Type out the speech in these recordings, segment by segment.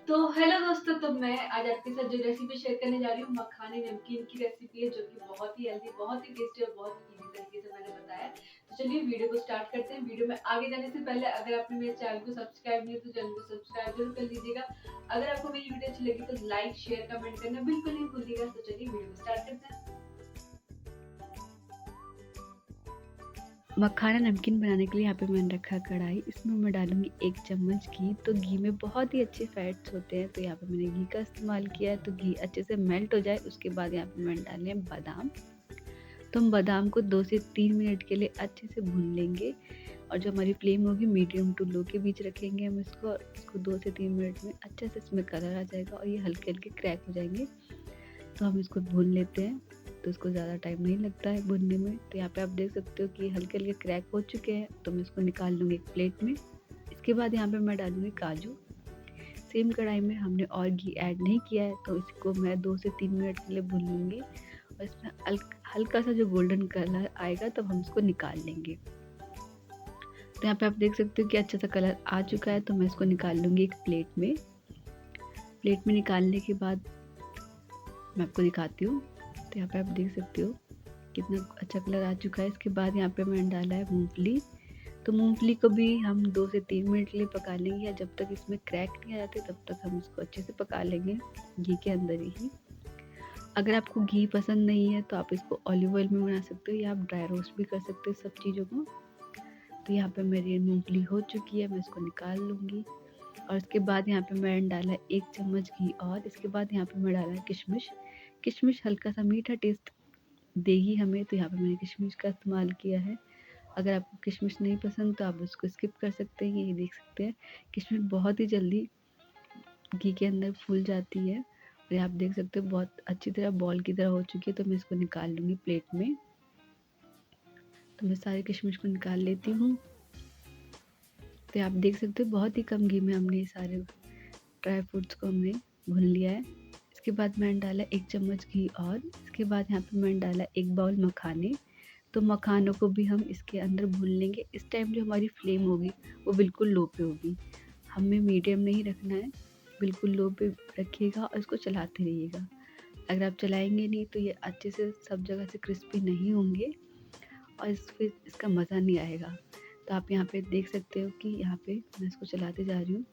तो हेलो दोस्तों, तो मैं आज आपके साथ जो रेसिपी शेयर करने जा रही हूँ मखानी नमकीन की रेसिपी है, जो कि बहुत ही हेल्दी, बहुत ही टेस्टी और बहुत ही इजी तरीके से मैंने बताया है। तो चलिए वीडियो को स्टार्ट करते हैं। वीडियो में आगे जाने से पहले अगर आपने मेरे चैनल को सब्सक्राइब नहीं किया तो चैनल को सब्सक्राइब जरूर कर लीजिएगा। अगर आपको मेरी वीडियो अच्छी लगी तो लाइक शेयर कमेंट करना बिल्कुल नहीं भूलिएगा। तो चलिए वीडियो को स्टार्ट करते हैं। मखाना नमकीन बनाने के लिए यहाँ पे मैंने रखा कढ़ाई। इसमें मैं डालूंगी 1 चम्मच घी। तो घी में बहुत ही अच्छे फैट्स होते हैं, तो यहाँ पे मैंने घी का इस्तेमाल किया है। तो घी अच्छे से मेल्ट हो जाए उसके बाद यहाँ पे मैंने डाले हैं बादाम। तो हम बादाम को 2 से 3 मिनट के लिए अच्छे से भून लेंगे, और जो हमारी फ्लेम होगी मीडियम टू लो के बीच रखेंगे हम इसको 2 से 3 मिनट में अच्छे से इसमें कलर आ जाएगा और ये हल्के हल्के क्रैक हो जाएंगे। तो हम इसको भून लेते हैं। तो इसको ज़्यादा टाइम नहीं लगता है भूनने में। तो यहाँ पे आप देख सकते हो कि हल्के हल्के क्रैक हो चुके हैं। तो मैं इसको निकाल लूँगी एक प्लेट में। इसके बाद यहाँ पे मैं डालूँगी काजू। सेम कढ़ाई में हमने और घी ऐड नहीं किया है, तो इसको मैं 2 से 3 मिनट के लिए भून लूँगी, और इसमें हल्का सा जो गोल्डन कलर आएगा तब हम इसको निकाल लेंगे। तो यहाँ पे आप देख सकते हो कि अच्छा सा कलर आ चुका है। तो मैं इसको निकाल लूँगी एक प्लेट में। प्लेट में निकालने के बाद मैं आपको दिखाती हूँ। तो यहाँ पे आप देख सकते हो कितना अच्छा कलर आ चुका है। इसके बाद यहाँ पे मैंने डाला है मूंगफली। तो मूंगफली को भी हम 2 से 3 मिनट के लिए पका लेंगे, या जब तक इसमें क्रैक नहीं आ जाते तब तक हम इसको अच्छे से पका लेंगे घी के अंदर ही। अगर आपको घी पसंद नहीं है तो आप इसको ऑलिव ऑयल में बना सकते हो, या आप ड्राई रोस्ट भी कर सकते हो सब चीज़ों को। तो यहाँ पे मेरी मूंगफली हो चुकी है, मैं इसको निकाल लूँगी। और इसके बाद यहाँ पे मैंने डाला 1 चम्मच घी, और इसके बाद यहाँ पे मैं डाला किशमिश। किशमिश हल्का सा मीठा टेस्ट देगी हमें, तो यहाँ पे मैंने किशमिश का इस्तेमाल किया है। अगर आपको किशमिश नहीं पसंद तो आप उसको स्किप कर सकते हैं। ये देख सकते हैं किशमिश बहुत ही जल्दी घी के अंदर फूल जाती है, और ये आप देख सकते हो बहुत अच्छी तरह बॉल की तरह हो चुकी है। तो मैं इसको निकाल लूँगी प्लेट में। तो मैं सारे किशमिश को निकाल लेती हूँ। तो आप देख सकते हो बहुत ही कम घी में हमने सारे ड्राई फ्रूट्स को हमने भून लिया है। इसके बाद मैंने डाला 1 चम्मच घी, और इसके बाद यहाँ पे मैंने डाला 1 बाउल मखाने। तो मखानों को भी हम इसके अंदर भून लेंगे। इस टाइम जो हमारी फ्लेम होगी वो बिल्कुल लो पे होगी, हमें मीडियम नहीं रखना है, बिल्कुल लो पे रखिएगा और इसको चलाते रहिएगा। अगर आप चलाएंगे नहीं तो ये अच्छे से सब जगह से क्रिस्पी नहीं होंगे, और फिर इसका मज़ा नहीं आएगा। तो आप यहाँ पे देख सकते हो कि यहाँ पे मैं इसको चलाते जा रही हूँ।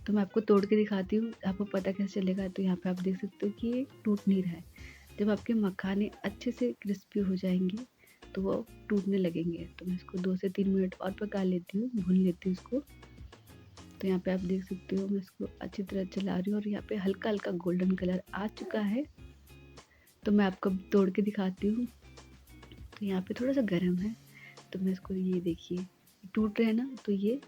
तो मैं आपको तोड़ के दिखाती हूँ, आपको पता कैसे चलेगा। तो यहाँ पे आप देख सकते हो कि ये टूट नहीं रहा है। जब आपके मखाने अच्छे से क्रिस्पी हो जाएंगे तो वो टूटने लगेंगे। तो मैं इसको 2 से 3 मिनट और पका लेती हूँ, भून लेती हूँ इसको। तो यहाँ पे आप देख सकते हो मैं इसको अच्छी तरह चला रही हूँ, और यहाँ पे हल्का हल्का गोल्डन कलर आ चुका है। तो मैं आपको तोड़ के दिखाती हूँ। तो यहाँ पे थोड़ा सा गर्म है, तो मैं इसको, ये देखिए टूट रहे हैं ना, तो ये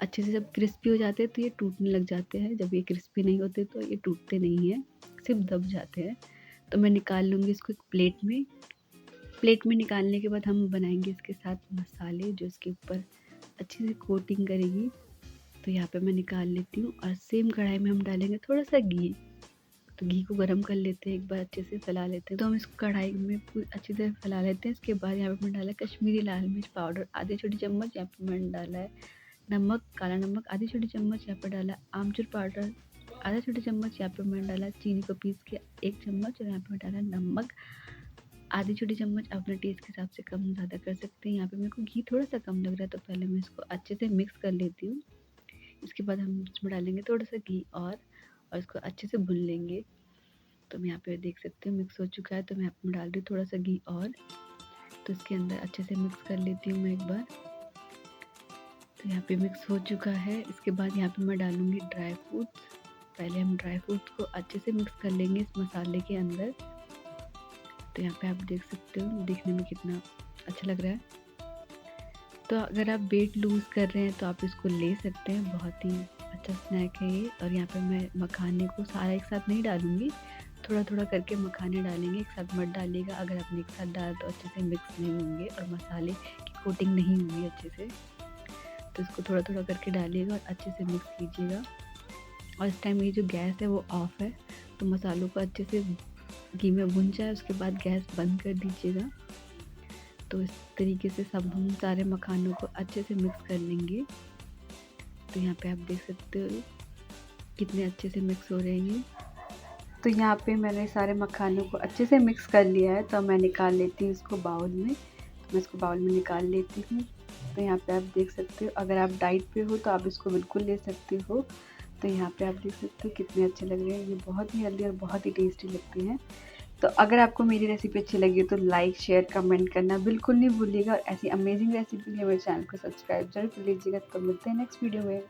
अच्छे से जब क्रिस्पी हो जाते हैं तो ये टूटने लग जाते हैं। जब ये क्रिस्पी नहीं होते तो ये टूटते नहीं हैं, सिर्फ दब जाते हैं। तो मैं निकाल लूँगी इसको एक प्लेट में। प्लेट में निकालने के बाद हम बनाएंगे इसके साथ मसाले, जो इसके ऊपर अच्छे से कोटिंग करेगी। तो यहाँ पे मैं निकाल लेती हूँ, और सेम कढ़ाई में हम डालेंगे थोड़ा सा घी। तो घी को गरम कर लेते हैं, एक बार अच्छे से फैला लेते हैं। तो हम इसको कढ़ाई में पूरी अच्छी तरह फैला लेते हैं। इसके बाद यहाँ पे मैंने डाला कश्मीरी लाल मिर्च पाउडर आधी छोटी चम्मच। यहाँ पे मैंने डाला है नमक, काला नमक आधी छोटी चम्मच। यहाँ पे डाला आमचूर पाउडर आधा छोटी चम्मच। यहाँ पे मैंने डाला चीनी को पीस के 1 चम्मच, और यहाँ पे डाला नमक आधी छोटी चम्मच। अपने टेस्ट के हिसाब से कम ज़्यादा कर सकते हैं। यहाँ पे मेरे को घी थोड़ा सा कम लग रहा है, तो पहले मैं इसको अच्छे से मिक्स कर लेती हूँ। इसके बाद हम इसमें डालेंगे थोड़ा सा घी, और इसको अच्छे से भून लेंगे। तो मैं यहाँ पे देख सकते हो मिक्स हो चुका है। तो मैं यहाँ पे डाल रही हूँ थोड़ा सा घी, और तो इसके अंदर अच्छे से मिक्स कर लेती हूँ मैं एक बार। तो यहाँ पे मिक्स हो चुका है। इसके बाद यहाँ पे मैं डालूँगी ड्राई फ्रूट्स। पहले हम ड्राई फ्रूट्स को अच्छे से मिक्स कर लेंगे इस मसाले के अंदर। तो यहाँ पे आप देख सकते हो दिखने में कितना अच्छा लग रहा है। तो अगर आप वेट लूज़ कर रहे हैं तो आप इसको ले सकते हैं, बहुत ही अच्छा स्नैक है ये। और यहाँ पे मैं मखाने को सारा एक साथ नहीं डालूँगी, थोड़ा थोड़ा करके मखाने डालेंगे, एक साथ मत डालिएगा। अगर आपने एक साथ डाला तो अच्छे से मिक्स नहीं होंगे और मसाले की कोटिंग नहीं होगी अच्छे से। तो इसको थोड़ा थोड़ा करके डालिएगा और अच्छे से मिक्स कीजिएगा। और इस टाइम ये जो गैस है वो ऑफ़ है, तो मसालों को अच्छे से घी में भुन जाए उसके बाद गैस बंद कर दीजिएगा। तो इस तरीके से सब हम सारे मखानों को अच्छे से मिक्स कर लेंगे। तो यहाँ पे आप देख सकते हो कितने अच्छे से मिक्स हो रहे हैं ये। तो यहाँ पे मैंने सारे मखानों को अच्छे से मिक्स कर लिया है, तो मैं निकाल लेती हूँ इसको बाउल में। तो मैं इसको बाउल में निकाल लेती हूँ। तो यहाँ पे आप देख सकते हो, अगर आप डाइट पे हो तो आप इसको बिल्कुल ले सकते हो। तो यहाँ पे आप देख सकते हो कितने अच्छे लग रहे हैं, ये बहुत ही हेल्दी और बहुत ही टेस्टी लगते हैं। तो अगर आपको मेरी रेसिपी अच्छी लगी हो तो लाइक, शेयर, कमेंट करना बिल्कुल नहीं भूलिएगा और ऐसी अमेजिंग रेसिपी के लिए मेरे चैनल को सब्सक्राइब ज़रूर कर लीजिएगा। तो मिलते हैं नेक्स्ट वीडियो में।